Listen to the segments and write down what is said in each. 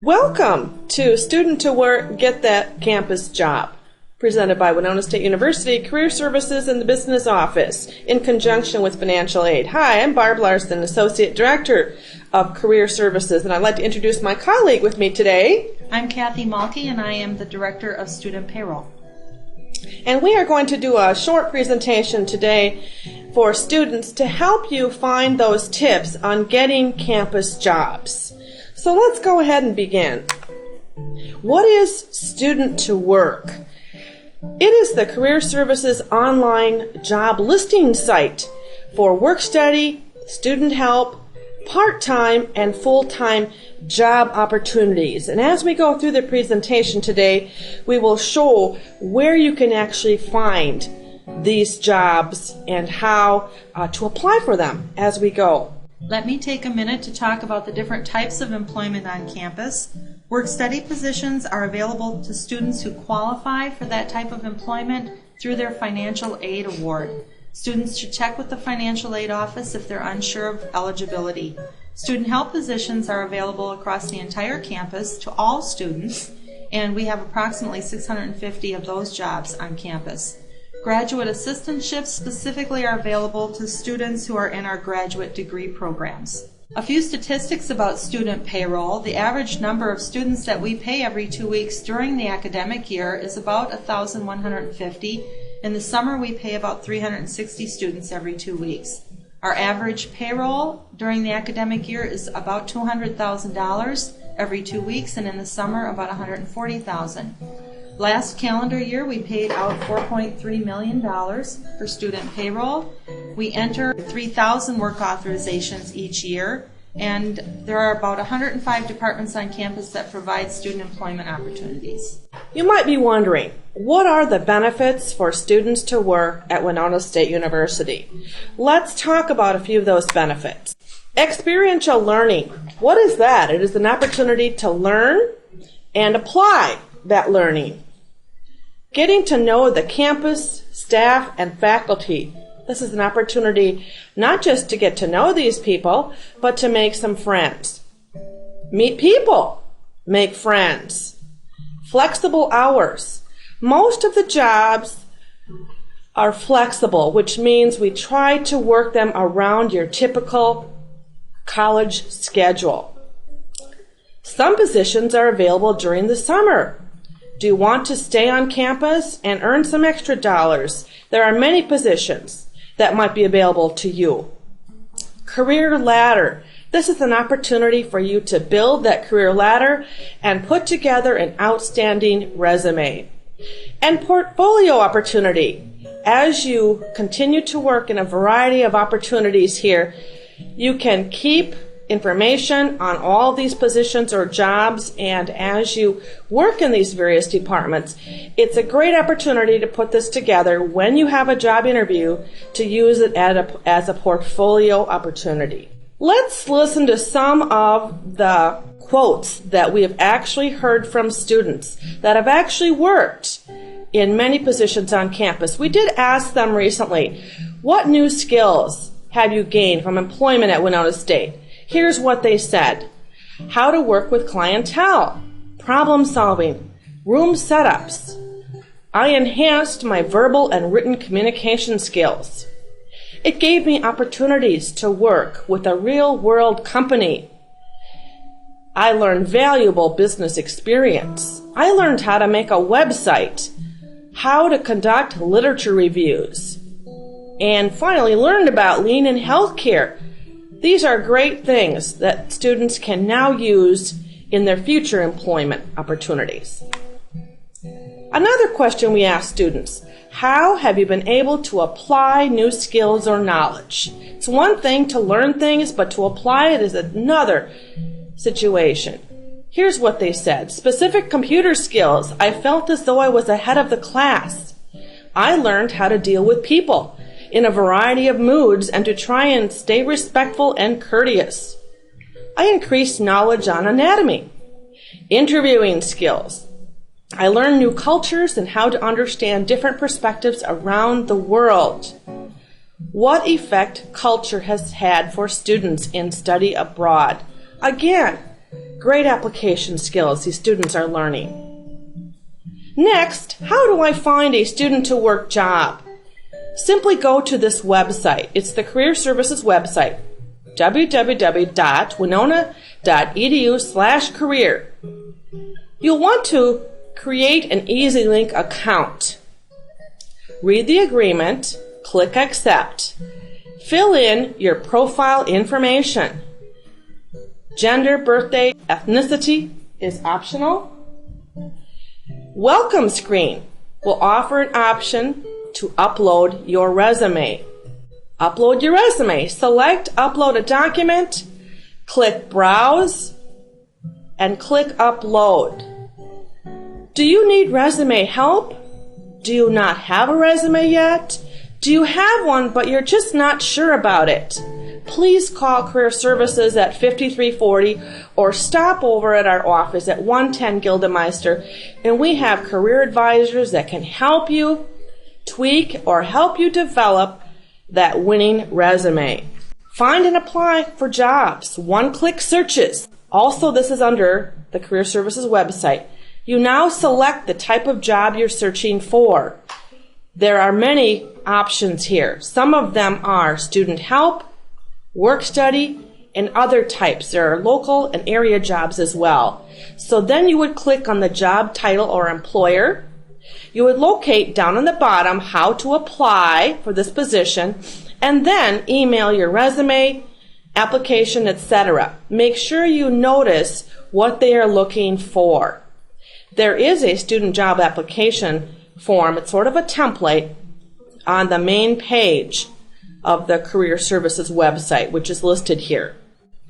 Welcome to Student2Work, Get That Campus Job, presented by Winona State University Career Services and the Business Office in conjunction with financial aid. Hi, I'm Barb Larson, Associate Director of Career Services, and I'd like to introduce my colleague with me today. I'm Kathy Malke, and I am the Director of Student Payroll. And we are going to do a short presentation today for students to help you find those tips on getting campus jobs. So let's go ahead and begin. What is Student2Work? It is the Career Services online job listing site for work study, student help, part-time and full-time job opportunities. And as we go through the presentation today, we will show where you can actually find these jobs and how to apply for them as we go. Let me take a minute to talk about the different types of employment on campus. Work-study positions are available to students who qualify for that type of employment through their financial aid award. Students should check with the financial aid office if they're unsure of eligibility. Student help positions are available across the entire campus to all students, and we have approximately 650 of those jobs on campus. Graduate assistantships specifically are available to students who are in our graduate degree programs. A few statistics about student payroll. The average number of students that we pay every 2 weeks during the academic year is about 1,150. In the summer, we pay about 360 students every 2 weeks. Our average payroll during the academic year is about $200,000 every 2 weeks, and in the summer, about $140,000. Last calendar year, we paid out $4.3 million for student payroll. We enter 3,000 work authorizations each year, and there are about 105 departments on campus that provide student employment opportunities. You might be wondering, what are the benefits for students to work at Winona State University? Let's talk about a few of those benefits. Experiential learning. What is that? It is an opportunity to learn and apply that learning. Getting to know the campus, staff, and faculty. This is an opportunity not just to get to know these people, but to make some friends. Meet people. Make friends. Flexible hours. Most of the jobs are flexible, which means we try to work them around your typical college schedule. Some positions are available during the summer. Do you want to stay on campus and earn some extra dollars? There are many positions that might be available to you. Career ladder. This is an opportunity for you to build that career ladder and put together an outstanding resume. And portfolio opportunity. As you continue to work in a variety of opportunities here, you can keep information on all these positions or jobs, and as you work in these various departments, it's a great opportunity to put this together when you have a job interview to use it as a portfolio opportunity. Let's listen to some of the quotes that we have actually heard from students that have actually worked in many positions on campus. We did ask them recently, what new skills have you gained from employment at Winona State? Here's what they said. How to work with clientele, problem solving, room setups. I enhanced my verbal and written communication skills. It gave me opportunities to work with a real-world company. I learned valuable business experience. I learned how to make a website, how to conduct literature reviews, and finally learned about lean in healthcare. These are great things that students can now use in their future employment opportunities. Another question we ask students, how have you been able to apply new skills or knowledge? It's one thing to learn things, but to apply it is another situation. Here's what they said. Specific computer skills. I felt as though I was ahead of the class. I learned how to deal with people in a variety of moods and to try and stay respectful and courteous. I increased knowledge on anatomy. Interviewing skills. I learned new cultures and how to understand different perspectives around the world. What effect culture has had for students in study abroad. Again, Great application skills these students are learning. Next, how do I find a student-to-work job? Simply go to this website. It's the Career Services website, www.winona.edu/career. You'll want to create an EasyLink account. Read the agreement, click Accept. Fill in your profile information. Gender, birthday, ethnicity is optional. Welcome screen will offer an option to upload your resume. Upload your resume. Select Upload a Document, click Browse, and click Upload. Do you need resume help? Do you not have a resume yet? Do you have one but you're just not sure about it? Please call Career Services at 5340 or stop over at our office at 110 Gildemeister, and we have career advisors that can help you tweak or help you develop that winning resume. Find and apply for jobs. One-click searches. Also, this is under the Career Services website. You now select the type of job you're searching for. There are many options here. Some of them are student help, work study, and other types. There are local and area jobs as well. So then you would click on the job title or employer. You would locate down on the bottom how to apply for this position, and then email your resume, application, etc. Make sure you notice what they are looking for. There is a student job application form. It's sort of a template on the main page of the Career Services website, which is listed here.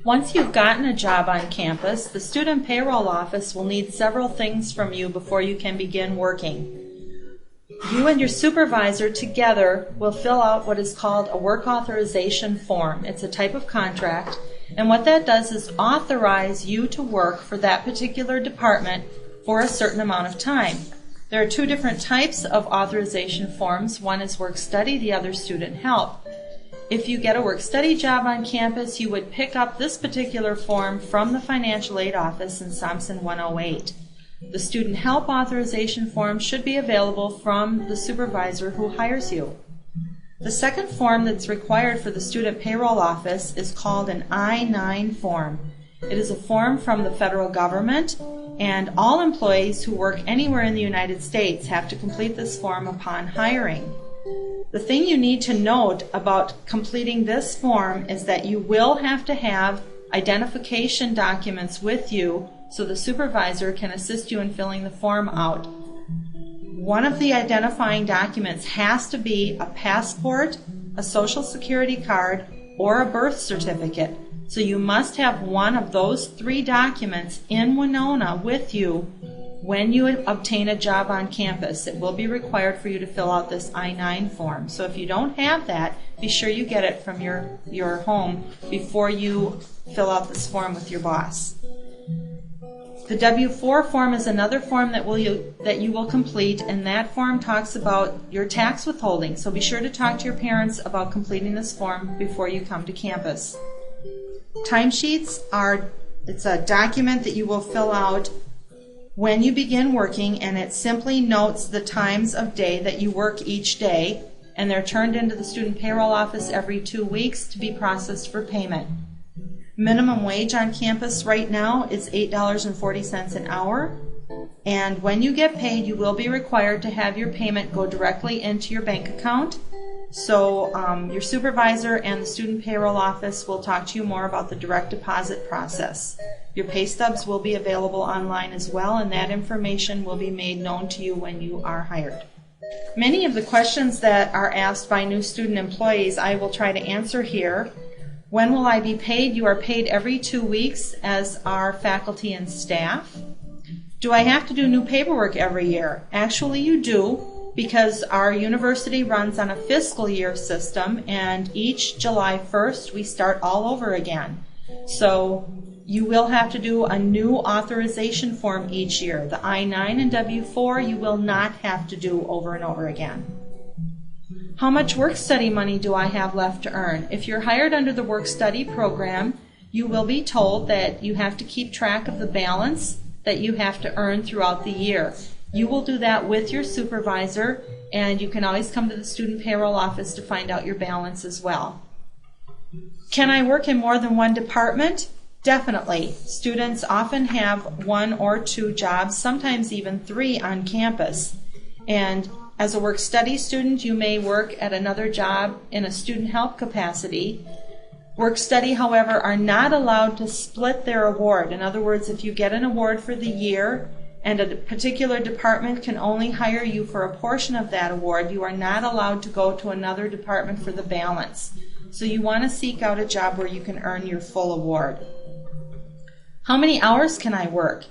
Once you've gotten a job on campus, the Student Payroll Office will need several things from you before you can begin working. You and your supervisor together will fill out what is called a work authorization form. It's a type of contract, and what that does is authorize you to work for that particular department for a certain amount of time. There are two different types of authorization forms. One is work study, the other student help. If you get a work study job on campus, you would pick up this particular form from the financial aid office in Thompson 108. The student help authorization form should be available from the supervisor who hires you. The second form that's required for the student payroll office is called an I-9 form. It is a form from the federal government, and all employees who work anywhere in the United States have to complete this form upon hiring. The thing you need to note about completing this form is that you will have to have identification documents with you so the supervisor can assist you in filling the form out. One of the identifying documents has to be a passport, a social security card, or a birth certificate. So you must have one of those three documents in Winona with you when you obtain a job on campus. It will be required for you to fill out this I-9 form. So if you don't have that, be sure you get it from your home before you fill out this form with your boss. The W-4 form is another form that you will complete, and that form talks about your tax withholding. So be sure to talk to your parents about completing this form before you come to campus. Timesheets it's a document that you will fill out when you begin working, and it simply notes the times of day that you work each day, and they're turned into the student payroll office every 2 weeks to be processed for payment. Minimum wage on campus right now is $8.40 an hour, and when you get paid, you will be required to have your payment go directly into your bank account. So your supervisor and the student payroll office will talk to you more about the direct deposit process. Your pay stubs will be available online as well, and that information will be made known to you when you are hired. Many of the questions that are asked by new student employees I will try to answer here. When will I be paid? You are paid every 2 weeks, as are faculty and staff. Do I have to do new paperwork every year? Actually, you do, because our university runs on a fiscal year system, and each July 1st we start all over again. So you will have to do a new authorization form each year. The I-9 and W-4 you will not have to do over and over again. How much work study money do I have left to earn? If you're hired under the work study program, you will be told that you have to keep track of the balance that you have to earn throughout the year. You will do that with your supervisor, and you can always come to the student payroll office to find out your balance as well. Can I work in more than one department? Definitely. Students often have 1 or 2 jobs, sometimes even 3 on campus. And as a work-study student, you may work at another job in a student help capacity. Work-study, however, are not allowed to split their award. In other words, if you get an award for the year and a particular department can only hire you for a portion of that award, you are not allowed to go to another department for the balance. So you want to seek out a job where you can earn your full award. How many hours can I work?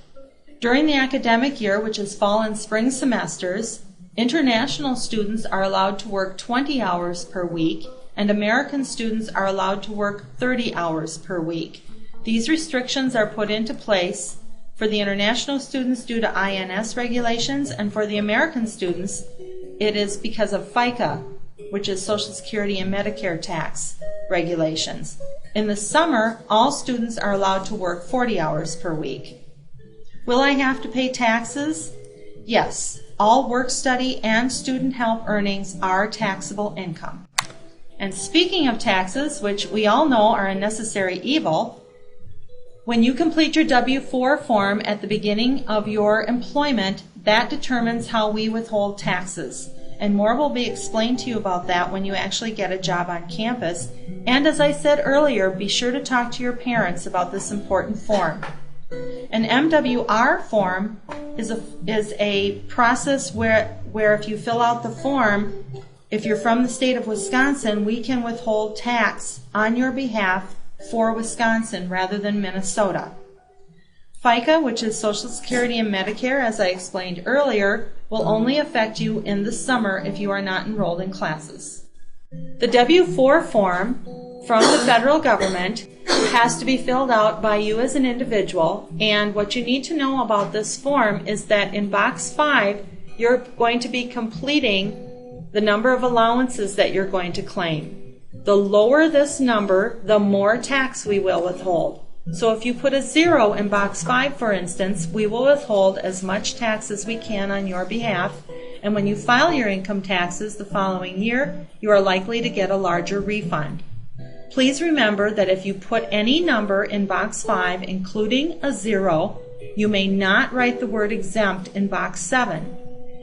During the academic year, which is fall and spring semesters, international students are allowed to work 20 hours per week, and American students are allowed to work 30 hours per week. These restrictions are put into place for the international students due to INS regulations, and for the American students, it is because of FICA, which is Social Security and Medicare tax regulations. In the summer, all students are allowed to work 40 hours per week. Will I have to pay taxes? Yes. All work-study and student help earnings are taxable income. And speaking of taxes, which we all know are a necessary evil, when you complete your W-4 form at the beginning of your employment, that determines how we withhold taxes. And more will be explained to you about that when you actually get a job on campus. And as I said earlier, be sure to talk to your parents about this important form. An MWR form is a process where if you fill out the form, if you're from the state of Wisconsin, we can withhold tax on your behalf for Wisconsin rather than Minnesota. FICA, which is Social Security and Medicare, as I explained earlier, will only affect you in the summer if you are not enrolled in classes. The W-4 form from the federal government has to be filled out by you as an individual, and what you need to know about this form is that in box 5, you're going to be completing the number of allowances that you're going to claim. The lower this number, the more tax we will withhold. So if you put a 0 in box 5, for instance, we will withhold as much tax as we can on your behalf, and when you file your income taxes the following year, you are likely to get a larger refund. Please remember that if you put any number in box 5, including a 0, you may not write the word exempt in box 7.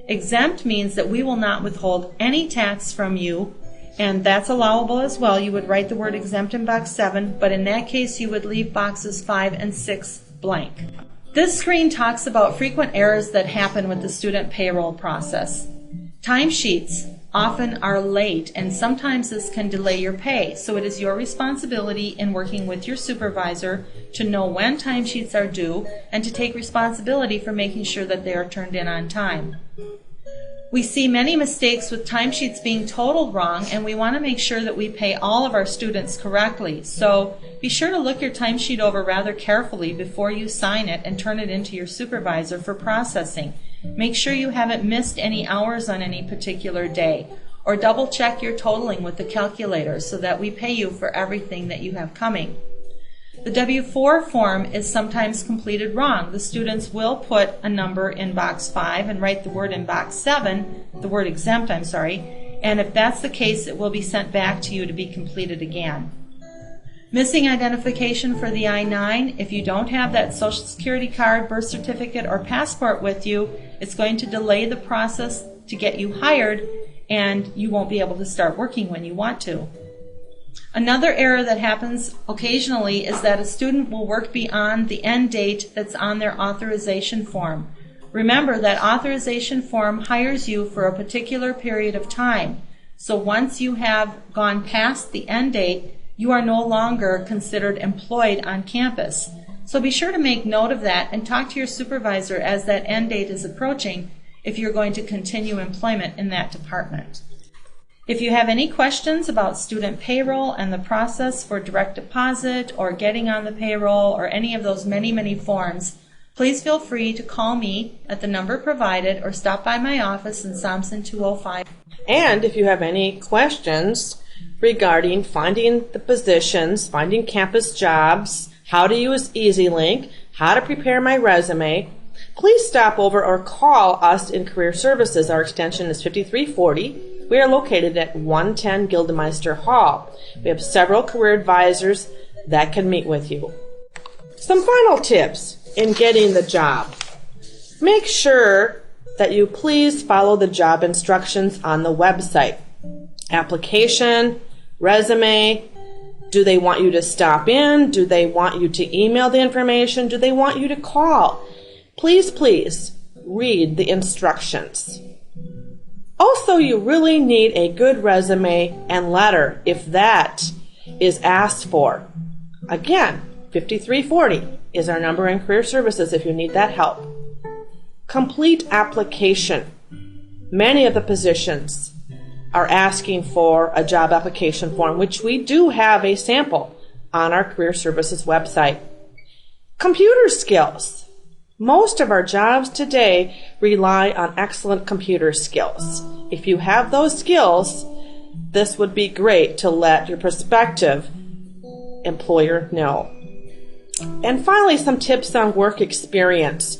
Exempt means that we will not withhold any tax from you, and that's allowable as well. You would write the word exempt in box 7, but in that case you would leave boxes 5 and 6 blank. This screen talks about frequent errors that happen with the student payroll process. Timesheets often are late, and sometimes this can delay your pay, so it is your responsibility in working with your supervisor to know when timesheets are due and to take responsibility for making sure that they are turned in on time. We see many mistakes with timesheets being totaled wrong, and we want to make sure that we pay all of our students correctly. So be sure to look your timesheet over rather carefully before you sign it and turn it into your supervisor for processing. Make sure you haven't missed any hours on any particular day, or double check your totaling with the calculator so that we pay you for everything that you have coming. The W-4 form is sometimes completed wrong. The students will put a number in box 5 and write the word in box 7, the word exempt, and if that's the case, it will be sent back to you to be completed again. Missing identification for the I-9, if you don't have that Social Security card, birth certificate, or passport with you, it's going to delay the process to get you hired, and you won't be able to start working when you want to. Another error that happens occasionally is that a student will work beyond the end date that's on their authorization form. Remember that authorization form hires you for a particular period of time. So once you have gone past the end date, you are no longer considered employed on campus. So be sure to make note of that and talk to your supervisor as that end date is approaching if you're going to continue employment in that department. If you have any questions about student payroll and the process for direct deposit or getting on the payroll or any of those many forms, please feel free to call me at the number provided or stop by my office in Somson 205. And if you have any questions, regarding finding the positions, finding campus jobs, how to use EasyLink, how to prepare my resume, please stop over or call us in Career Services. Our extension is 5340. We are located at 110 Gildemeister Hall. We have several career advisors that can meet with you. Some final tips in getting the job. Make sure that you please follow the job instructions on the website. Application, resume, do they want you to stop in? Do they want you to email the information? Do they want you to call? Please read the instructions. Also, you really need a good resume and letter if that is asked for. Again, 5340 is our number in Career Services if you need that help. Complete application. Many of the positions are asking for a job application form, which we do have a sample on our Career Services website. Computer skills. Most of our jobs today rely on excellent computer skills. If you have those skills, this would be great to let your prospective employer know. And finally, some tips on work experience.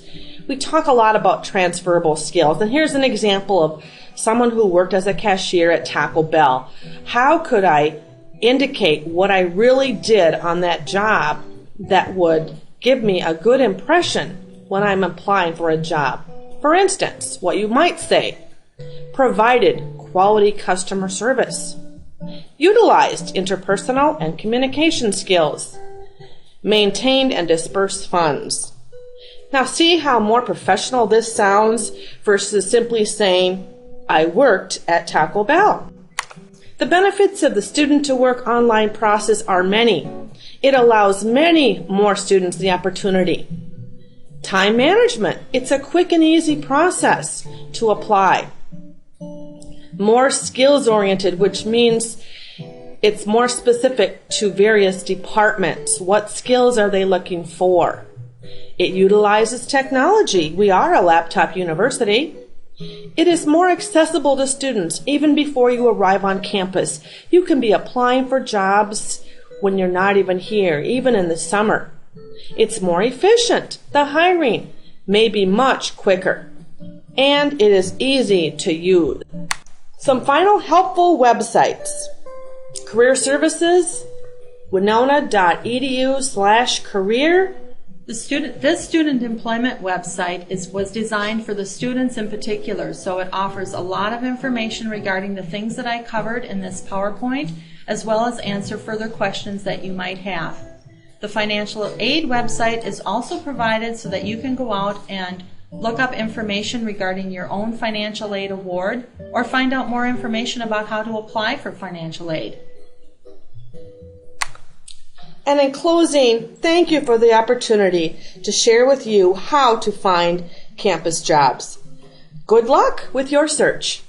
We talk a lot about transferable skills, and here's an example of someone who worked as a cashier at Taco Bell. How could I indicate what I really did on that job that would give me a good impression when I'm applying for a job? For instance, what you might say: provided quality customer service, utilized interpersonal and communication skills, maintained and dispersed funds. Now see how more professional this sounds versus simply saying, I worked at Taco Bell. The benefits of the Student2Work online process are many. It allows many more students the opportunity. Time management. It's a quick and easy process to apply. More skills-oriented, which means it's more specific to various departments. What skills are they looking for? It utilizes technology. We are a laptop university. It is more accessible to students even before you arrive on campus. You can be applying for jobs when you're not even here, even in the summer. It's more efficient. The hiring may be much quicker. And it is easy to use. Some final helpful websites. Career Services, winona.edu/career. This student employment website was designed for the students in particular, so it offers a lot of information regarding the things that I covered in this PowerPoint, as well as answer further questions that you might have. The financial aid website is also provided so that you can go out and look up information regarding your own financial aid award or find out more information about how to apply for financial aid. And in closing, thank you for the opportunity to share with you how to find campus jobs. Good luck with your search.